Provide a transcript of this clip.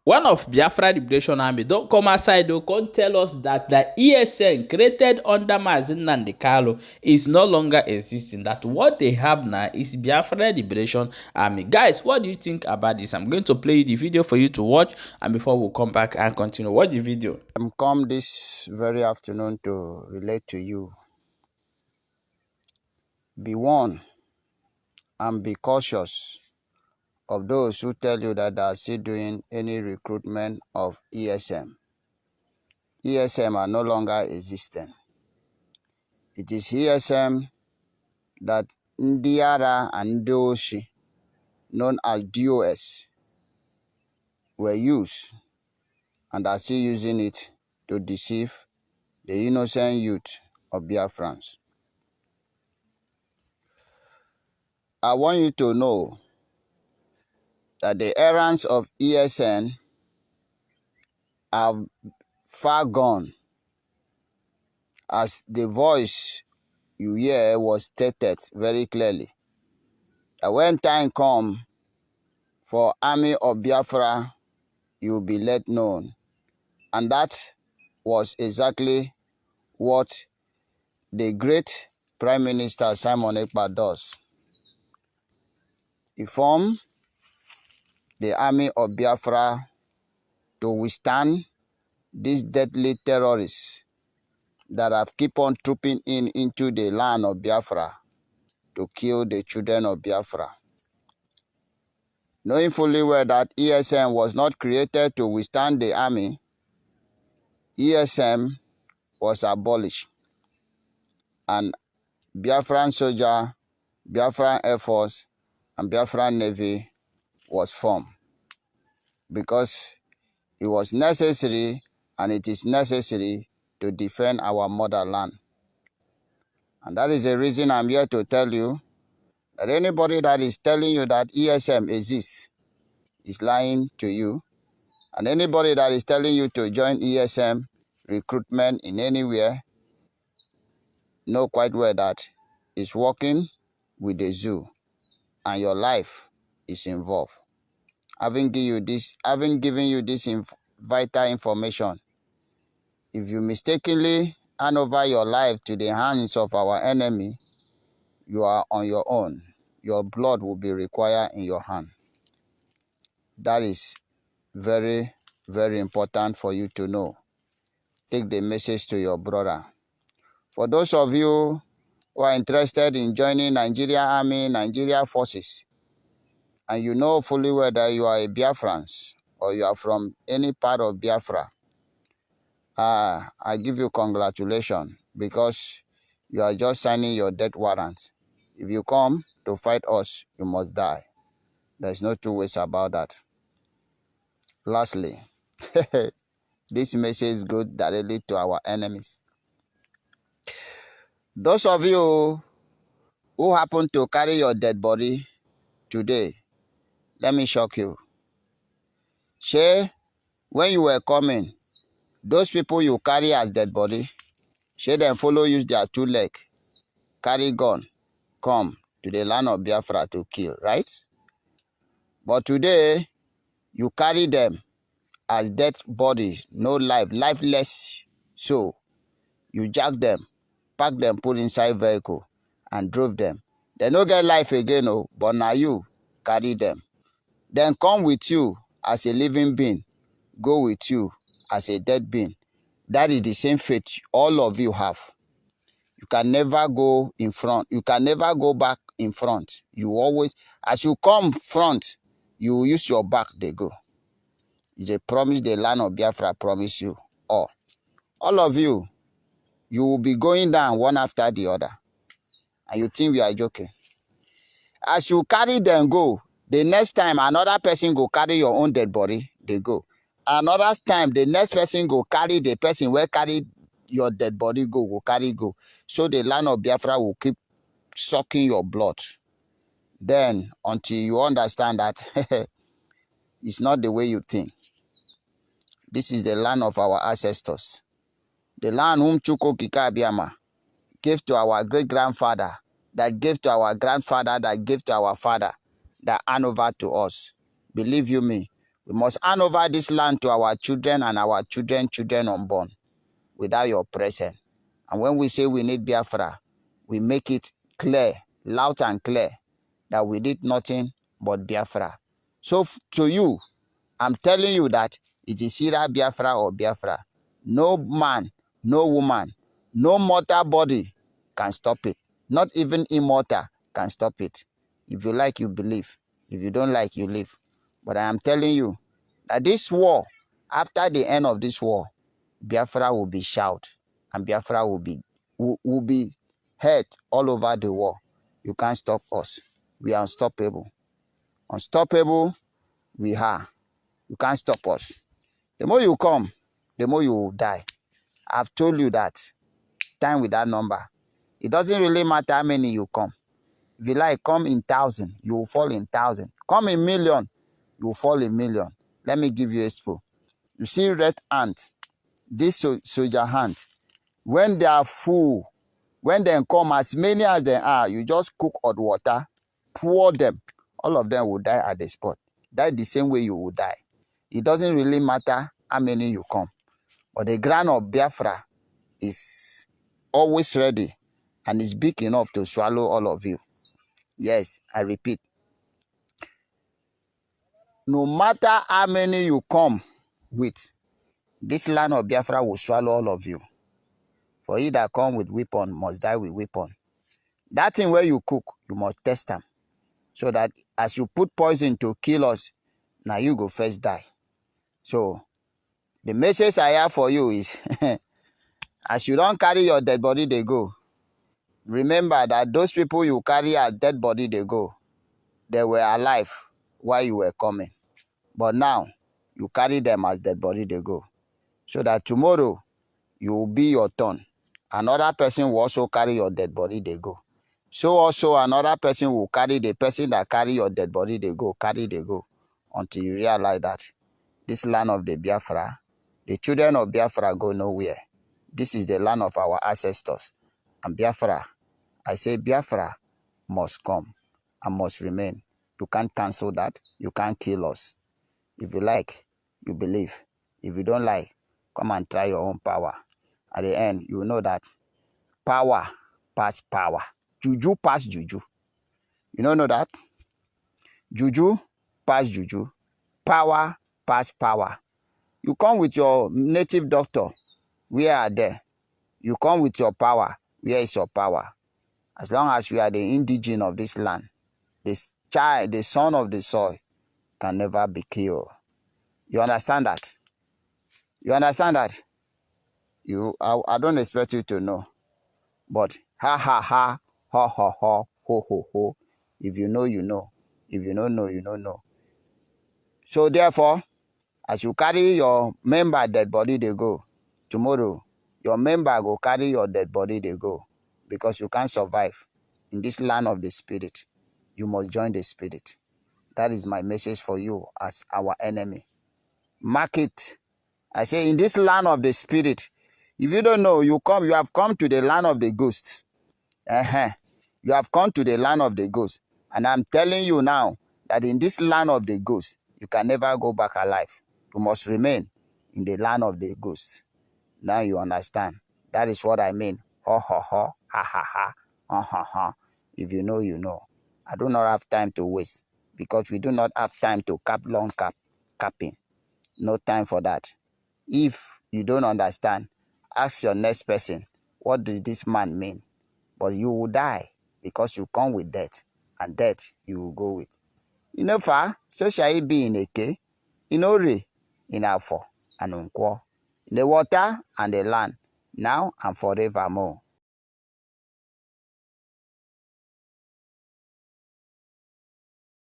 one of Biafra Liberation Army don't come outside to come tell us that the ESN created under Mazi Nnamdi Kanu is no longer existing. That what they have now is Biafra Liberation Army. Guys, what do you think about this? I'm going to play the video for you to watch, and before we come back and continue, watch the video. I'm come this very afternoon to relate to you. Be warned and be cautious of those who tell you that they are still doing any recruitment of ESM. ESM are no longer existing. It is ESM that Ndiara and Ndoshi, known as DOS, were used and are still using it to deceive the innocent youth of Biafrans. I want you to know that the errands of ESN are far gone, as the voice you hear was stated very clearly that when time comes for Army of Biafra, you will be let known. And that was exactly what the great Prime Minister Simon Ekpa does. He formed the Army of Biafra to withstand these deadly terrorists that have keep on trooping into the land of Biafra to kill the children of Biafra. Knowing fully well that ESM was not created to withstand the army, ESM was abolished, and Biafran soldier, Biafran Air Force, and Biafran Navy was formed because it was necessary, and it is necessary to defend our motherland. And that is the reason I'm here to tell you that anybody that is telling you that ESM exists is lying to you. And anybody that is telling you to join ESM recruitment in anywhere, know quite well that it's working with the zoo and your life is involved. Having given you this vital information, if you mistakenly hand over your life to the hands of our enemy, you are on your own. Your blood will be required in your hand. That is very, very important for you to know. Take the message to your brother. For those of you who are interested in joining Nigeria Army, Nigeria Forces, and you know fully well that you are a Biafran or you are from any part of Biafra, I give you congratulations because you are just signing your death warrant. If you come to fight us, you must die. There's no two ways about that. Lastly, this message goes directly to our enemies. Those of you who happen to carry your dead body today, let me shock you. Shey, when you were coming, those people you carry as dead body, shey them follow use their two leg, carry gun, come to the land of Biafra to kill, right? But today, you carry them as dead body, no life, lifeless. So, you jack them, pack them, put inside vehicle, and drove them. They no get life again, oh, but now you carry them. Then come with you as a living being, go with you as a dead being. That is the same fate all of you have. You can never go in front. You can never go back in front. You always, as you come front, you use your back, they go. It's a promise the land of Biafra promise you all. All of you, you will be going down one after the other. And you think we are joking. As you carry them go, the next time another person go carry your own dead body, they go. Another time, the next person go carry the person where carry your dead body go carry go. So the land of Biafra will keep sucking your blood. Then, until you understand that it's not the way you think. This is the land of our ancestors. The land whom Chuko Kikabiama gave to our great-grandfather, that gave to our grandfather, that gave to our father, that hand over to us. Believe you me, We must hand over this land to our children and our children unborn without your presence. And when we say we need Biafra, we make it clear, loud and clear, that we need nothing but Biafra. So to you, I'm telling you that it is either Biafra or Biafra. No man, no woman, no mortal body can stop it. Not even immortal can stop it. If you like, you believe. If you don't like, you live. But I am telling you that this war, after the end of this war, Biafra will be shouted and Biafra will be heard all over the world. You can't stop us. We are unstoppable. Unstoppable, we are. You can't stop us. The more you come, the more you will die. I've told you that. Time with that number. It doesn't really matter how many you come. If you like, come in 1,000, you will fall in 1,000. Come in million, you will fall in million. Let me give you a example. You see red ant, this soldier hand, when they are full, when they come as many as they are, you just cook hot water, pour them. All of them will die at the spot. That's the same way you will die. It doesn't really matter how many you come. But the ground of Biafra is always ready and is big enough to swallow all of you. Yes, I repeat. No matter how many you come with, this land of Biafra will swallow all of you. For he that come with weapon must die with weapon. That thing where you cook, you must test them. So that as you put poison to kill us, now you go first die. So the message I have for you is, as you don't carry your dead body, they go. Remember that those people you carry as dead body, they go. They were alive while you were coming. But now, you carry them as dead body, they go. So that tomorrow, you will be your turn. Another person will also carry your dead body, they go. So also another person will carry the person that carry your dead body, they go, carry, they go. Until you realize that this land of the Biafra, the children of Biafra go nowhere. This is the land of our ancestors. And Biafra, I say Biafra must come and must remain. You can't cancel that. You can't kill us. If you like, you believe. If you don't like, come and try your own power. At the end, you will know that power pass power. Juju pass juju. You don't know that? Juju pass juju. Power pass power. You come with your native doctor. Where are they? You come with your power. Where is your power? As long as we are the indigene of this land, this child, the son of the soil, can never be killed. You understand that? You understand that? I don't expect you to know. But ha ha ha, ha ha ha, ho ho ho. If you know, you know. If you don't know, you don't know. So therefore, as you carry your member dead body, they go. Tomorrow, your member go carry your dead body, they go. Because you can't survive in this land of the spirit. You must join the spirit. That is my message for you as our enemy. Mark it. I say in this land of the spirit, if you don't know, you have come to the land of the ghost. You have come to the land of the ghost. And I'm telling you now that in this land of the ghost, you can never go back alive. You must remain in the land of the ghost. Now you understand. That is what I mean. Ha ha ha, ha ha ha, ha ha ha. If you know, you know. I do not have time to waste because we do not have time to capping. No time for that. If you don't understand, ask your next person, what does this man mean? But you will die because you come with death, and death you will go with. You know, far, so shall it be in Eke, in Ore, in Afo, and Unkwo, in the water and the land, now and forevermore.